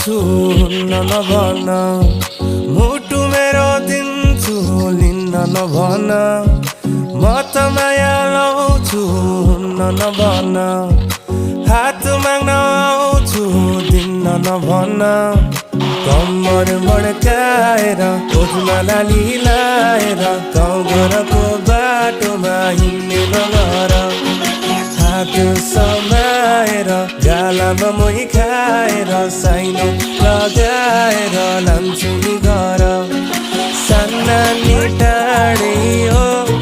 आउँछु हुन्न नभन मुटु मेरो दिन्छु लिन्न नभन म त माया लाउँछु हुन्न नभन हात माग्न आउँछु दिन्न नभन कम्मर मड्काएर ओठमा लाली लाएर गाउँ घरको बाटोमा हिँड्ने नगर हात समाएर गालामा मोही खाएर साइनो लगाएर लान्छु नि घर सान्नानी टाढी हो